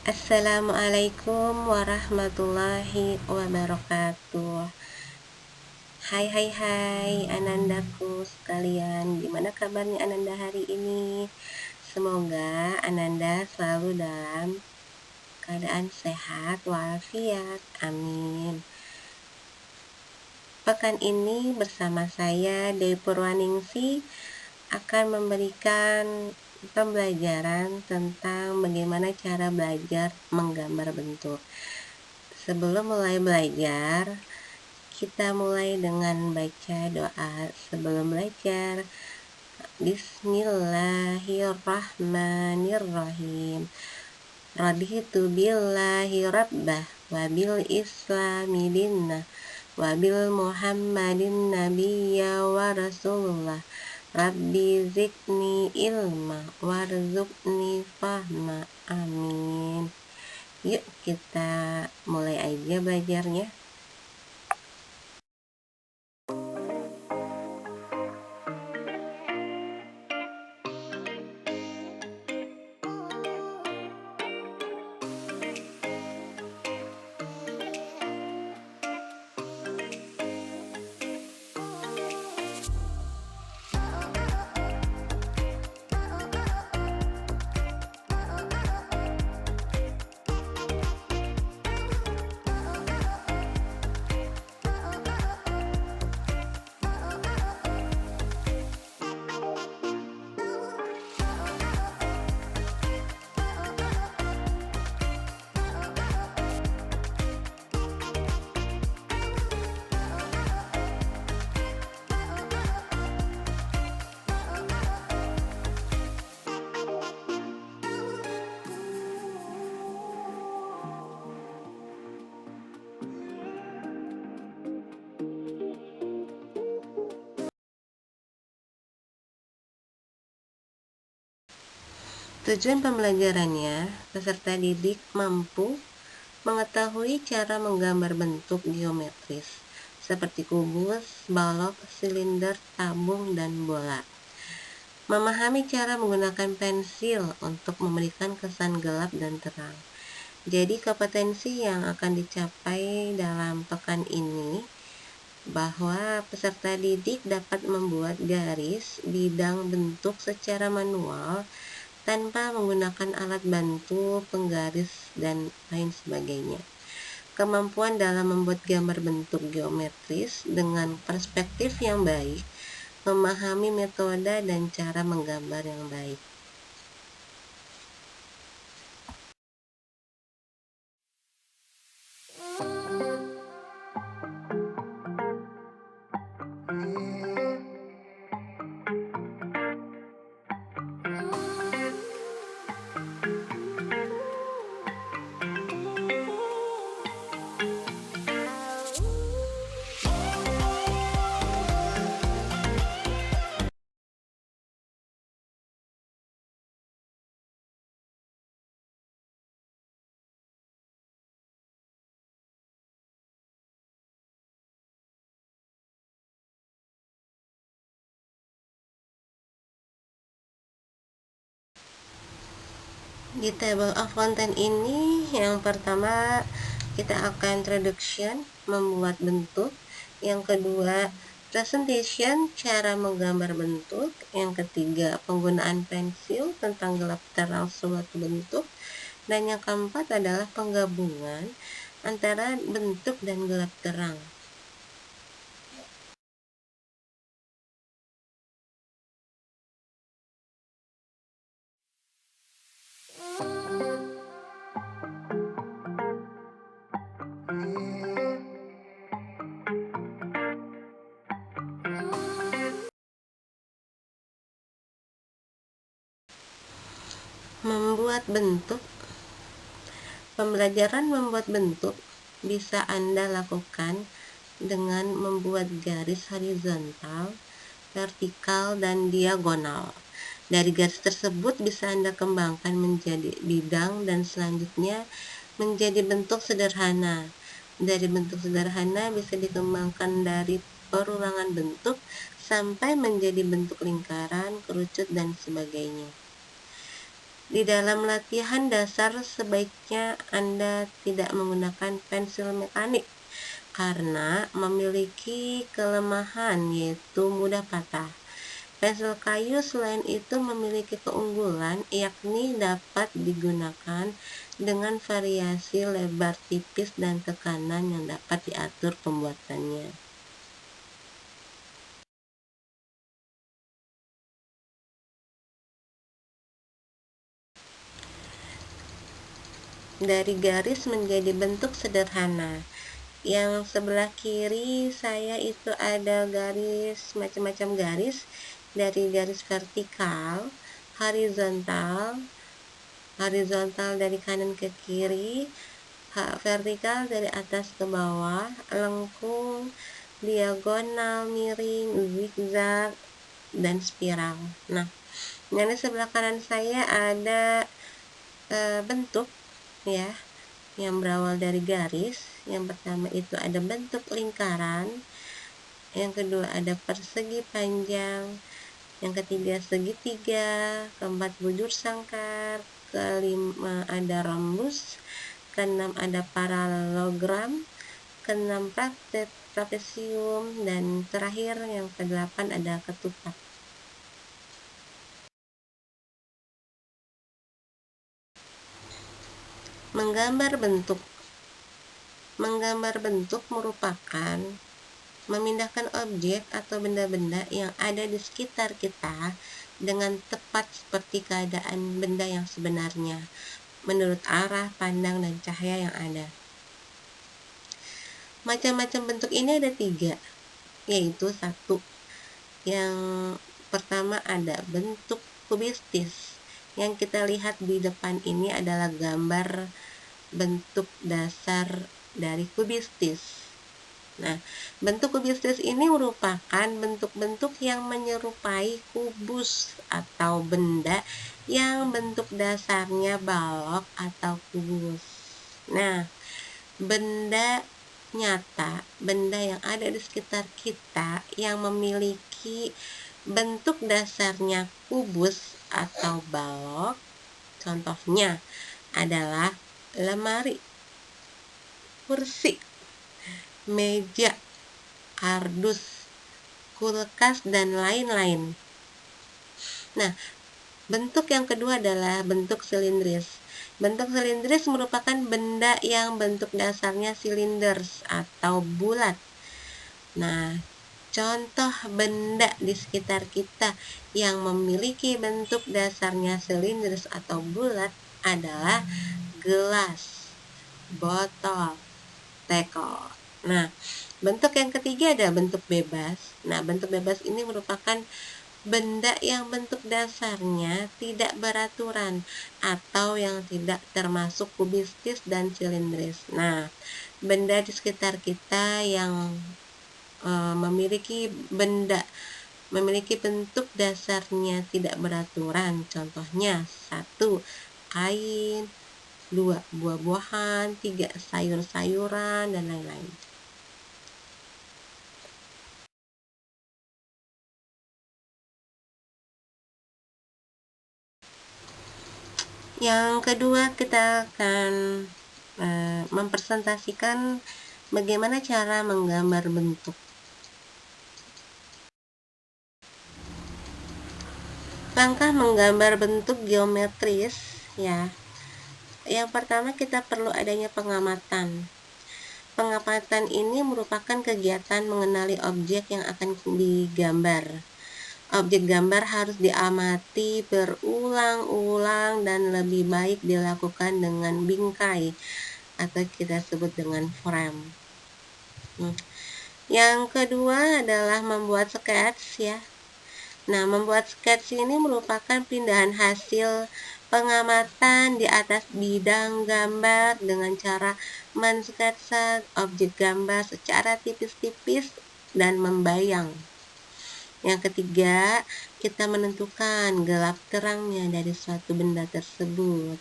Assalamualaikum warahmatullahi wabarakatuh. Hai Anandaku sekalian. Gimana kabarnya Ananda hari ini? Semoga Ananda selalu dalam keadaan sehat walafiat. Amin. Pekan ini bersama saya Dewi Purwaningsi akan memberikan pembelajaran tentang bagaimana cara belajar menggambar bentuk. Sebelum mulai belajar, kita mulai dengan baca doa sebelum belajar. Bismillahirrahmanirrahim. Raditu billahi rabbah wa bil islami dinnah wa bil muhammadin nabiyya wa rasulullah. Rabbi zidni ilma warzuqni fahma. Amin. Yuk kita mulai aja belajarnya. Tujuan pembelajarannya, peserta didik mampu mengetahui cara menggambar bentuk geometris seperti kubus, balok, silinder, tabung, dan bola. Memahami cara menggunakan pensil untuk memberikan kesan gelap dan terang. Jadi kompetensi yang akan dicapai dalam pekan ini bahwa peserta didik dapat membuat garis bidang bentuk secara manual tanpa menggunakan alat bantu, penggaris, dan lain sebagainya. Kemampuan dalam membuat gambar bentuk geometris dengan perspektif yang baik, memahami metode dan cara menggambar yang baik. Di table of content ini, yang pertama kita akan introduction, membuat bentuk. Yang kedua, presentation, cara menggambar bentuk. Yang ketiga, penggunaan pensil, tentang gelap terang suatu bentuk. Dan yang keempat adalah penggabungan antara bentuk dan gelap terang. Membuat bentuk. Pembelajaran membuat bentuk bisa Anda lakukan dengan membuat garis horizontal, vertikal, dan diagonal. Dari garis tersebut bisa Anda kembangkan menjadi bidang dan selanjutnya menjadi bentuk sederhana. Dari bentuk sederhana bisa dikembangkan dari perulangan bentuk sampai menjadi bentuk lingkaran, kerucut, dan sebagainya. Di dalam latihan dasar sebaiknya Anda tidak menggunakan pensil mekanik karena memiliki kelemahan yaitu mudah patah. Pensil kayu selain itu memiliki keunggulan yakni dapat digunakan dengan variasi lebar tipis dan tekanan yang dapat diatur pembuatannya. Dari garis menjadi bentuk sederhana. Yang sebelah kiri saya itu ada garis, macam-macam garis, dari garis vertikal, horizontal dari kanan ke kiri, vertikal dari atas ke bawah, lengkung, diagonal, miring, zigzag, dan spiral. Nah, yang di sebelah kanan saya ada bentuk ya yang berawal dari garis. Yang pertama itu ada bentuk lingkaran, yang kedua ada persegi panjang, yang ketiga segitiga, keempat bujur sangkar, kelima ada rhombus, keenam ada paralelogram, keenam trapesium, dan terakhir yang kedelapan ada ketupat. Menggambar bentuk merupakan memindahkan objek atau benda-benda yang ada di sekitar kita dengan tepat seperti keadaan benda yang sebenarnya, menurut arah pandang dan cahaya yang ada. Macam-macam bentuk ini ada 3, yaitu 1. Yang pertama ada bentuk kubistis. Yang kita lihat di depan ini adalah gambar bentuk dasar dari kubistis. Nah, bentuk kubistis ini merupakan bentuk-bentuk yang menyerupai kubus atau benda yang bentuk dasarnya balok atau kubus. Nah, benda nyata, benda yang ada di sekitar kita yang memiliki bentuk dasarnya kubus atau balok, contohnya adalah lemari, kursi, meja, kardus, kulkas, dan lain-lain. Nah, bentuk yang kedua adalah bentuk silindris. Bentuk silindris merupakan benda yang bentuk dasarnya silinder atau bulat. Nah, contoh benda di sekitar kita yang memiliki bentuk dasarnya silindris atau bulat adalah gelas, botol, teko. Nah, bentuk yang ketiga ada bentuk bebas. Nah, bentuk bebas ini merupakan benda yang bentuk dasarnya tidak beraturan atau yang tidak termasuk kubistis dan silindris. Nah, benda di sekitar kita yang memiliki bentuk dasarnya tidak beraturan, contohnya 1. Kain, 2. Buah-buahan, 3. Sayur-sayuran, dan lain-lain. Yang kedua, kita akan mempresentasikan bagaimana cara menggambar bentuk. Langkah menggambar bentuk geometris ya. Yang pertama kita perlu adanya pengamatan. Pengamatan ini merupakan kegiatan mengenali objek yang akan digambar. Objek gambar harus diamati berulang-ulang dan lebih baik dilakukan dengan bingkai atau kita sebut dengan frame. Yang kedua adalah membuat sketch ya. Nah, membuat sketch ini merupakan pindahan hasil pengamatan di atas bidang gambar dengan cara mensketsa objek gambar secara tipis-tipis dan membayang. Yang ketiga, kita menentukan gelap terangnya dari suatu benda tersebut.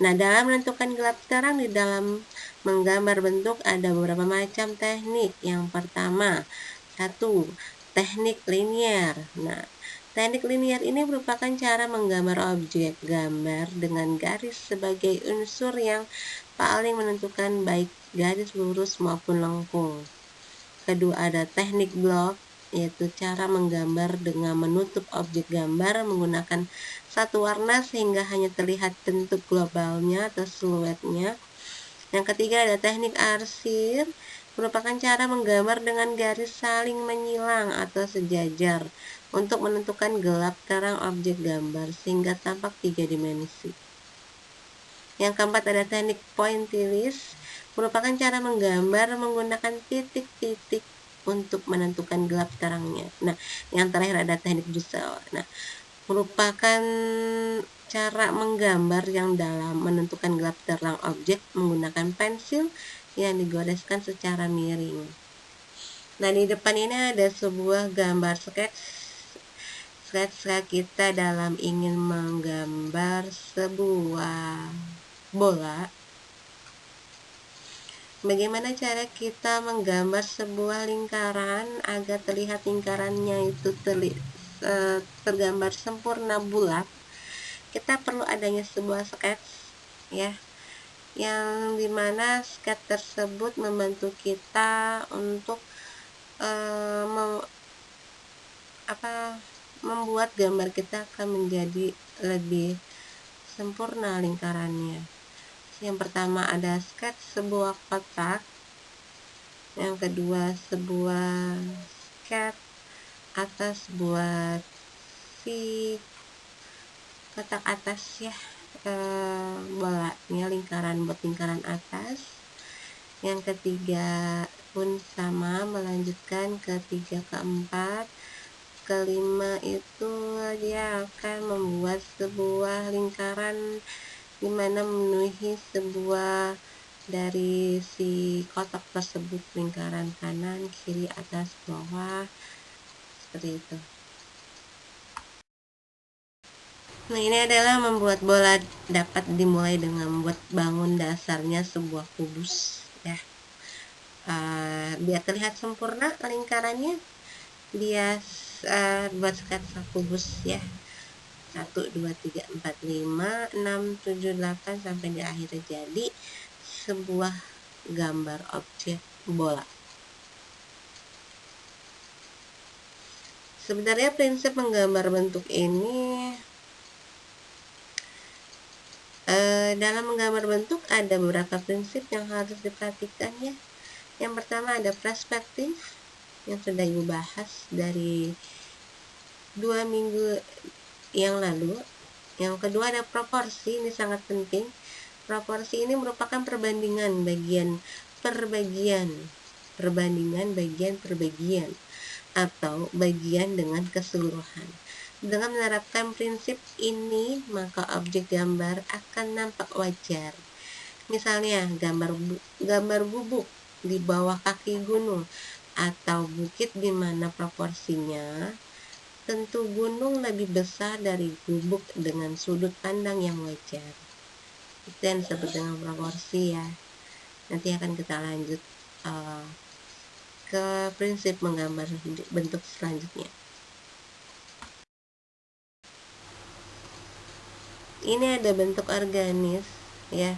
Nah, dalam menentukan gelap terang di dalam menggambar bentuk ada beberapa macam teknik. Yang pertama, 1. Teknik linier. Nah, Teknik linier ini merupakan cara menggambar objek gambar dengan garis sebagai unsur yang paling menentukan baik garis lurus maupun lengkung. Kedua ada teknik blok, yaitu cara menggambar dengan menutup objek gambar menggunakan satu warna sehingga hanya terlihat bentuk globalnya atau siluetnya. Yang ketiga ada teknik arsir, merupakan cara menggambar dengan garis saling menyilang atau sejajar untuk menentukan gelap terang objek gambar sehingga tampak 3 dimensi. Yang keempat ada teknik pointillist, merupakan cara menggambar menggunakan titik-titik untuk menentukan gelap terangnya. Nah, yang terakhir ada teknik Dussel. Nah, merupakan cara menggambar yang dalam menentukan gelap terang objek menggunakan pensil yang digoreskan secara miring. Nah, di depan ini ada sebuah gambar sketsa kita dalam ingin menggambar sebuah bola. Bagaimana cara kita menggambar sebuah lingkaran agar terlihat lingkarannya itu tergambar sempurna bulat? Kita perlu adanya sebuah sketch, ya, yang dimana sketch tersebut membantu kita untuk membuat gambar kita akan menjadi lebih sempurna lingkarannya. Yang pertama ada sketch sebuah kotak, yang kedua sebuah sketch atas buat si kotak atas, ya, bolanya lingkaran buat lingkaran atas. Yang ketiga pun sama, melanjutkan ketiga keempat. Kelima itu dia akan membuat sebuah lingkaran dimana memenuhi sebuah dari si kotak tersebut, lingkaran kanan, kiri, atas, bawah, seperti itu. Nah, ini adalah membuat bola dapat dimulai dengan membuat bangun dasarnya sebuah kubus, ya. Biar terlihat sempurna lingkarannya, dia buat sketsa kubus, ya. 1, 2, 3, 4, 5, 6, 7, 8 sampai di akhirnya jadi sebuah gambar objek bola. Sebenarnya prinsip menggambar bentuk ini, dalam menggambar bentuk ada beberapa prinsip yang harus diperhatikan, ya. Yang pertama ada perspektif yang sudah ibu bahas dari 2 minggu yang lalu. Yang kedua ada proporsi, ini sangat penting. Proporsi ini merupakan perbandingan bagian per bagian atau bagian dengan keseluruhan. Dengan menerapkan prinsip ini, maka objek gambar akan nampak wajar. Misalnya gambar bubuk di bawah kaki gunung atau bukit di mana proporsinya tentu gunung lebih besar dari gubuk dengan sudut pandang yang wajar. Itu yang disebut dengan proporsi, ya. Nanti akan kita lanjut ke prinsip menggambar bentuk selanjutnya. Ini ada bentuk organis, ya.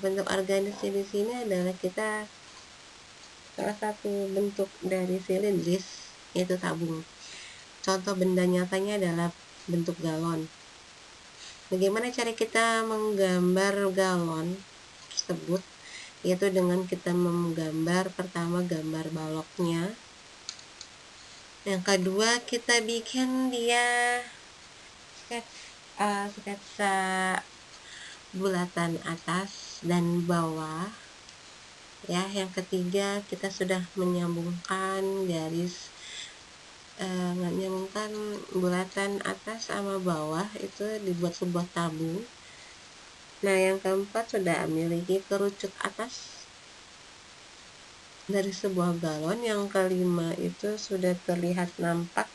Bentuk organisnya di sini adalah kita salah satu bentuk dari silindris, yaitu tabung. Contoh benda nyatanya adalah bentuk galon. Bagaimana cara kita menggambar galon tersebut? Yaitu dengan kita menggambar pertama gambar baloknya. Yang kedua kita bikin dia sketsa bulatan atas dan bawah, ya. Yang ketiga kita sudah menyambungkan garis, menyambungkan bulatan atas sama bawah, itu dibuat sebuah tabung. Nah, yang keempat sudah memiliki kerucut atas dari sebuah galon. Yang kelima itu sudah terlihat nampak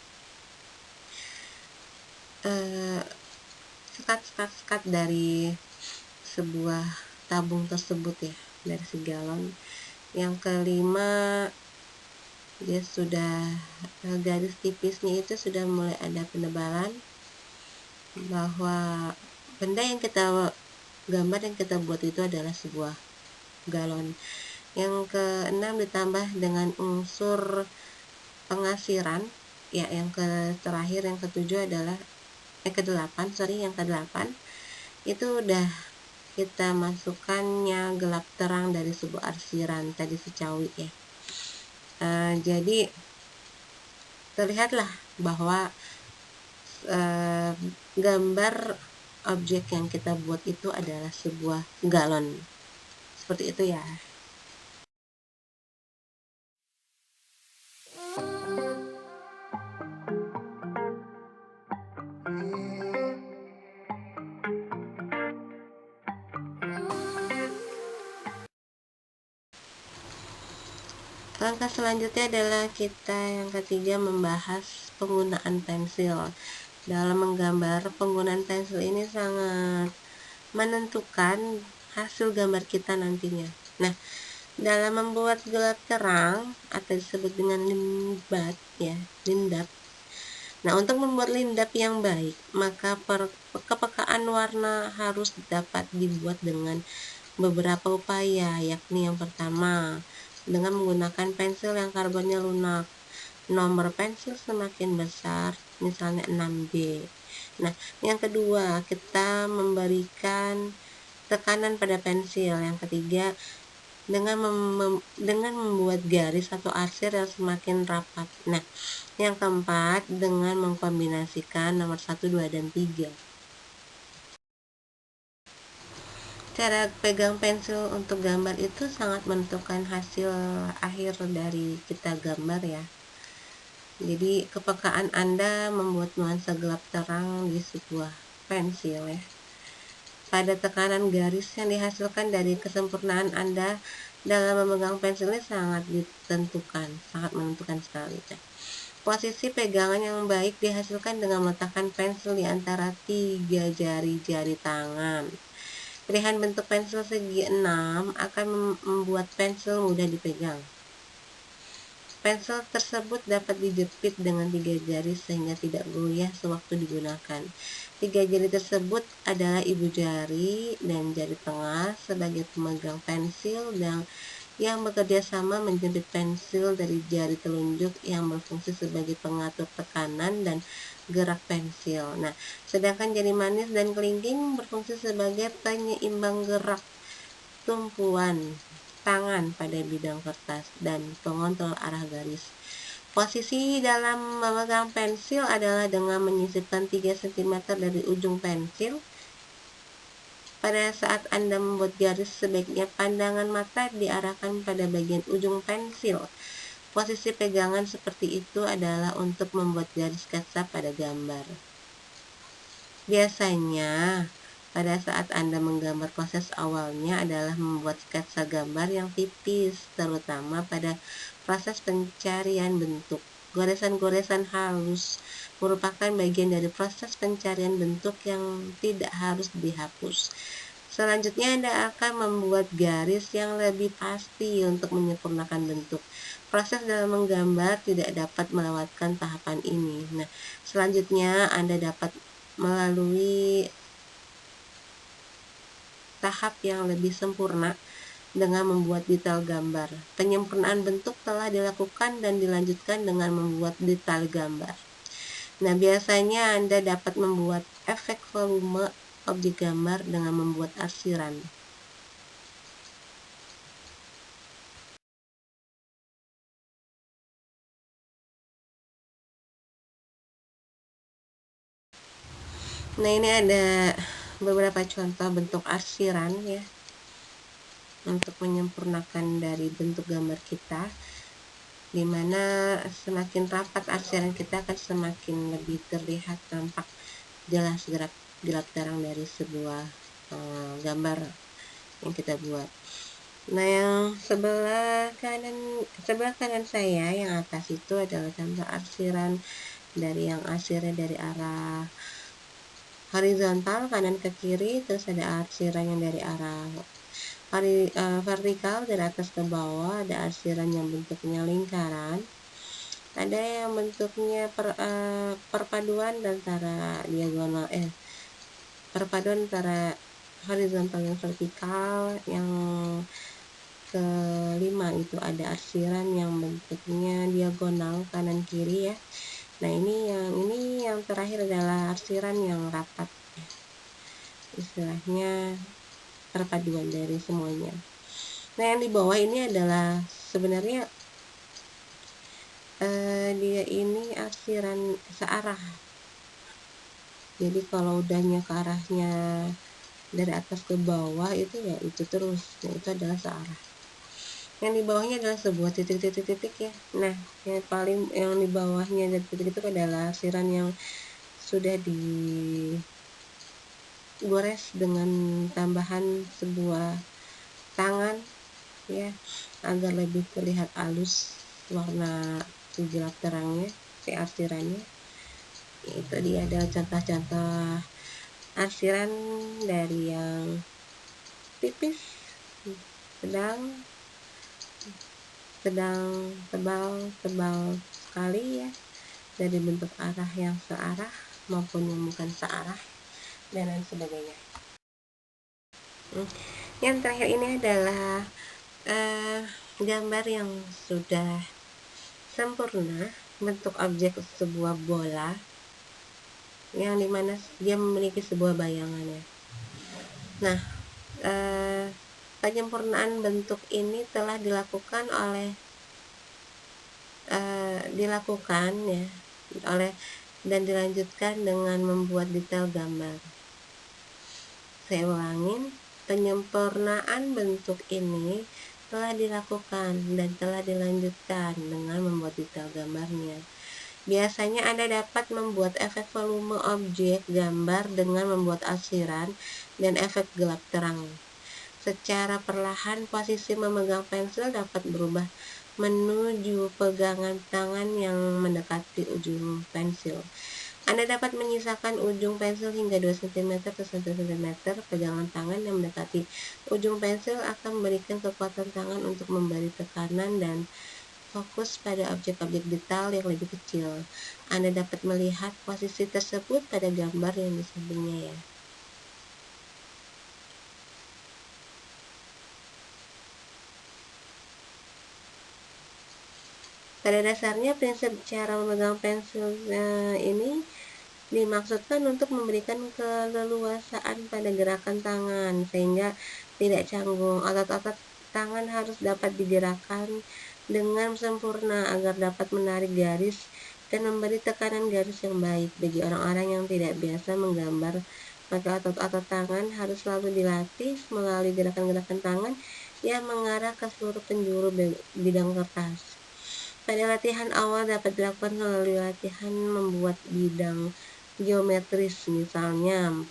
sekat-sekat dari sebuah tabung tersebut, ya, dari si galon. Yang kelima dia sudah garis tipisnya itu sudah mulai ada penebalan, bahwa benda yang kita gambar yang kita buat itu adalah sebuah galon. Yang keenam ditambah dengan unsur pengasiran ya. Yang terakhir, yang ketujuh adalah yang kedelapan itu udah kita masukkannya gelap terang dari sebuah arsiran tadi secawi ya. Jadi terlihatlah bahwa gambar objek yang kita buat itu adalah sebuah galon. Seperti itu ya. Langkah selanjutnya adalah kita yang ketiga membahas penggunaan pensil. Dalam menggambar, penggunaan pensil ini sangat menentukan hasil gambar kita nantinya. Nah, dalam membuat gelap terang atau disebut dengan lindap. Nah, untuk membuat lindap yang baik, maka kepekaan warna harus dapat dibuat dengan beberapa upaya, yakni yang pertama, dengan menggunakan pensil yang karbonnya lunak. Nomor pensil semakin besar, misalnya 6B. Nah, yang kedua, kita memberikan tekanan pada pensil. Yang ketiga, dengan membuat garis atau arsir yang semakin rapat. Nah, yang keempat, dengan mengkombinasikan nomor 1, 2, dan 3. Cara pegang pensil untuk gambar itu sangat menentukan hasil akhir dari kita gambar ya. Jadi kepekaan Anda membuat nuansa gelap terang di sebuah pensil ya. Pada tekanan garis yang dihasilkan dari kesempurnaan Anda dalam memegang pensil ini sangat menentukan sekali. Posisi pegangan yang baik dihasilkan dengan meletakkan pensil di antara 3 jari-jari tangan. Pilihan bentuk pensil segi 6 akan membuat pensil mudah dipegang. Pensil tersebut dapat dijepit dengan 3 jari sehingga tidak goyah sewaktu digunakan. 3 jari tersebut adalah ibu jari dan jari tengah sebagai pemegang pensil dan yang bekerja sama menjepit pensil dari jari telunjuk yang berfungsi sebagai pengatur tekanan dan gerak pensil. Nah, sedangkan jari manis dan kelingking berfungsi sebagai penyeimbang gerak tumpuan tangan pada bidang kertas dan pengontrol arah garis. Posisi dalam memegang pensil adalah dengan menyisipkan 3 cm dari ujung pensil. Pada saat Anda membuat garis, sebaiknya pandangan mata diarahkan pada bagian ujung pensil. Posisi pegangan seperti itu adalah untuk membuat garis sketsa pada gambar. Biasanya, pada saat Anda menggambar, proses awalnya adalah membuat sketsa gambar yang tipis, terutama pada proses pencarian bentuk. Goresan-goresan halus merupakan bagian dari proses pencarian bentuk yang tidak harus dihapus. Selanjutnya, Anda akan membuat garis yang lebih pasti untuk menyempurnakan bentuk. Proses dalam menggambar tidak dapat melewatkan tahapan ini. Nah, selanjutnya Anda dapat melalui tahap yang lebih sempurna dengan membuat detail gambar. Penyempurnaan bentuk telah dilakukan dan dilanjutkan dengan membuat detail gambar. Nah, biasanya Anda dapat membuat efek volume objek gambar dengan membuat arsiran. Nah, ini ada beberapa contoh bentuk arsiran ya, untuk menyempurnakan dari bentuk gambar kita, dimana semakin rapat arsiran kita akan semakin lebih terlihat tampak jelas gelap terang dari sebuah gambar yang kita buat. Nah, yang sebelah kanan saya yang atas itu adalah contoh arsiran arsirnya dari arah horizontal kanan ke kiri, terus ada arsiran yang dari arah vertikal dari atas ke bawah, ada arsiran yang bentuknya lingkaran, Ada yang bentuknya perpaduan antara perpaduan antara horizontal dan vertikal. Yang kelima itu ada arsiran yang bentuknya diagonal kanan kiri ya. Nah, ini yang terakhir adalah arsiran yang rapat ya. Istilahnya perpaduan dari semuanya. Nah, yang di bawah ini adalah sebenarnya dia ini arsiran searah. Jadi kalau udahnya ke arahnya dari atas ke bawah itu ya itu terus. Nah, itu adalah searah. Yang di bawahnya adalah sebuah titik-titik ya. Nah, yang di bawahnya dari titik itu adalah arsiran yang sudah digores dengan tambahan sebuah tangan ya, agar lebih terlihat halus warna gelap terangnya si arsirannya. Itu dia adalah contoh-contoh arsiran dari yang tipis, sedang, tebal sekali ya, dari bentuk arah yang searah maupun yang bukan searah dan lain sebagainya. Yang terakhir ini adalah gambar yang sudah sempurna, bentuk objek sebuah bola yang dimana dia memiliki sebuah bayangannya. Nah, penyempurnaan bentuk ini telah dilakukan dan dilanjutkan dengan membuat detail gambar. Saya ulangin, penyempurnaan bentuk ini telah dilakukan dan telah dilanjutkan dengan membuat detail gambarnya. Biasanya Anda dapat membuat efek volume objek gambar dengan membuat arsiran dan efek gelap terang. Secara perlahan, posisi memegang pensil dapat berubah menuju pegangan tangan yang mendekati ujung pensil. Anda dapat menyisakan ujung pensil hingga 2 cm atau 1 cm. Pegangan tangan yang mendekati ujung pensil akan memberikan kekuatan tangan untuk memberi tekanan dan fokus pada objek-objek detail yang lebih kecil. Anda dapat melihat posisi tersebut pada gambar yang di sampingnya ya. Pada dasarnya prinsip cara memegang pensil ini dimaksudkan untuk memberikan keleluasaan pada gerakan tangan sehingga tidak canggung. Otot-otot tangan harus dapat digerakkan dengan sempurna agar dapat menarik garis dan memberi tekanan garis yang baik. Bagi orang-orang yang tidak biasa menggambar, maka otot-otot tangan harus selalu dilatih melalui gerakan-gerakan tangan yang mengarah ke seluruh penjuru bidang kertas. Pada latihan awal dapat dilakukan melalui latihan membuat bidang geometris, misalnya 4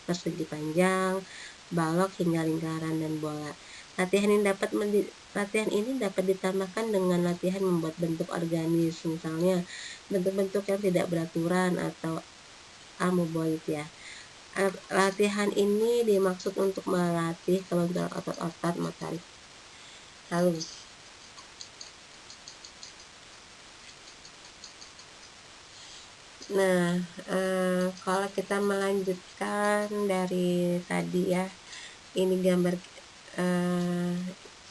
persegi panjang, balok hingga lingkaran dan bola. Latihan ini dapat ditambahkan dengan latihan membuat bentuk organis, misalnya bentuk-bentuk yang tidak beraturan atau amoeboid ya. Latihan ini dimaksud untuk melatih kelenturan otot-otot motorik halus. Nah, kalau kita melanjutkan dari tadi ya, ini gambar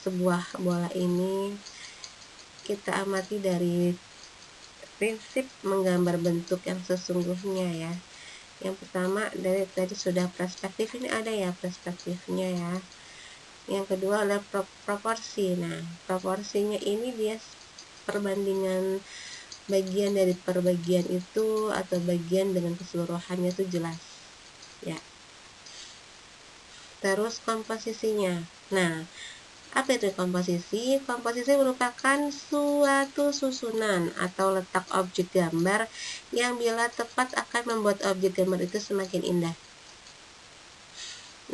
sebuah bola ini, kita amati dari prinsip menggambar bentuk yang sesungguhnya ya. Yang pertama dari tadi sudah perspektif, ini ada ya perspektifnya ya. Yang kedua adalah proporsi. Nah, proporsinya ini dia perbandingan bagian dari perbagian itu atau bagian dengan keseluruhannya itu jelas ya. Terus komposisinya. Nah, apa itu komposisi? Komposisi merupakan suatu susunan atau letak objek gambar yang bila tepat akan membuat objek gambar itu semakin indah.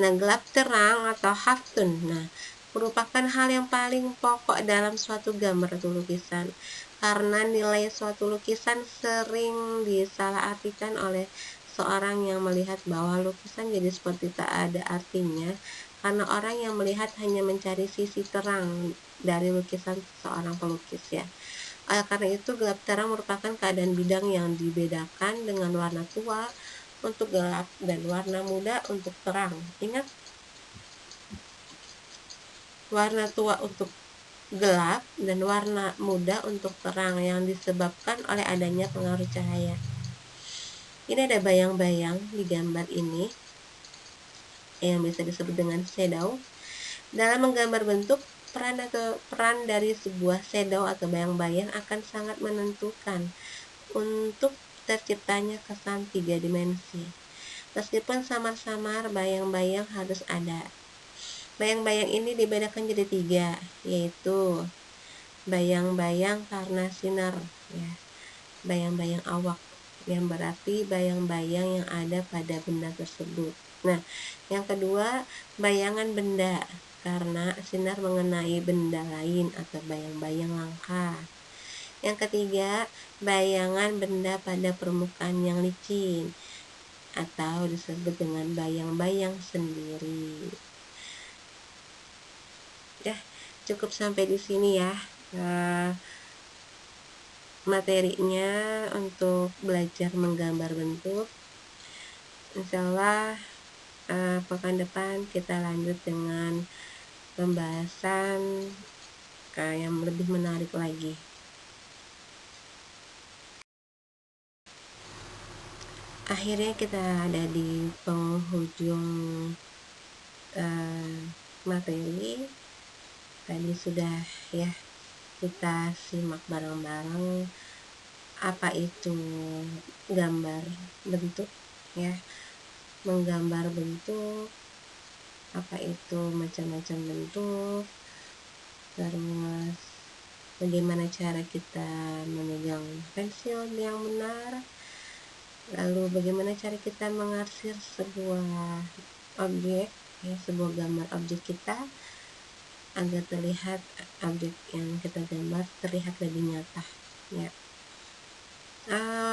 Nah, gelap terang atau half tone. Nah, merupakan hal yang paling pokok dalam suatu gambar atau lukisan, karena nilai suatu lukisan sering disalahartikan oleh seorang yang melihat bahwa lukisan jadi seperti tak ada artinya karena orang yang melihat hanya mencari sisi terang dari lukisan seorang pelukis ya. Oleh karena itu, gelap terang merupakan keadaan bidang yang dibedakan dengan warna tua untuk gelap dan warna muda untuk terang. Ingat, warna tua untuk gelap dan warna muda untuk terang yang disebabkan oleh adanya pengaruh cahaya. Ini ada bayang-bayang di gambar ini yang bisa disebut dengan shadow. Dalam menggambar bentuk, peran dari sebuah shadow atau bayang-bayang akan sangat menentukan untuk terciptanya kesan 3 dimensi. Meskipun samar-samar, bayang-bayang harus ada. Bayang-bayang ini dibedakan jadi 3, yaitu bayang-bayang karena sinar, ya, bayang-bayang awak, yang berarti bayang-bayang yang ada pada benda tersebut. Nah, yang kedua, bayangan benda karena sinar mengenai benda lain atau bayang-bayang langka. Yang ketiga, bayangan benda pada permukaan yang licin atau disebut dengan bayang-bayang sendiri. Ya, cukup sampai di sini ya materinya untuk belajar menggambar bentuk. Insya Allah pekan depan kita lanjut dengan pembahasan yang lebih menarik lagi. Akhirnya kita ada di penghujung materi. Tadi sudah ya kita simak bareng-bareng apa itu gambar bentuk, ya, menggambar bentuk, apa itu macam-macam bentuk, terus bagaimana cara kita memegang pensil yang benar, lalu bagaimana cara kita mengarsir sebuah objek, ya, sebuah gambar objek kita agar terlihat objek yang kita gambar terlihat lebih nyata, ya.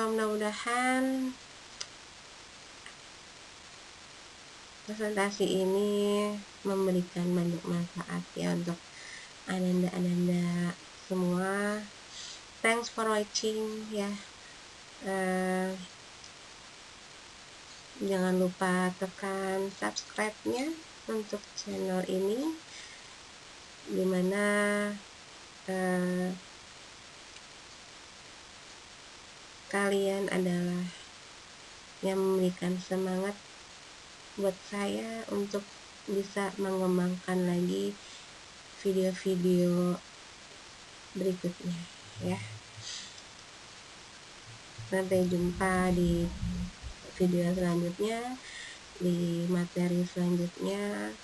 Mudah-mudahan presentasi ini memberikan banyak manfaat ya untuk ananda-ananda semua. Thanks for watching ya. Jangan lupa tekan subscribe-nya untuk channel ini, dimana kalian adalah yang memberikan semangat buat saya untuk bisa mengembangkan lagi video-video berikutnya, ya. Sampai jumpa di video selanjutnya, di materi selanjutnya.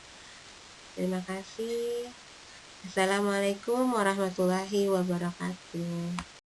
Terima kasih. Assalamualaikum warahmatullahi wabarakatuh.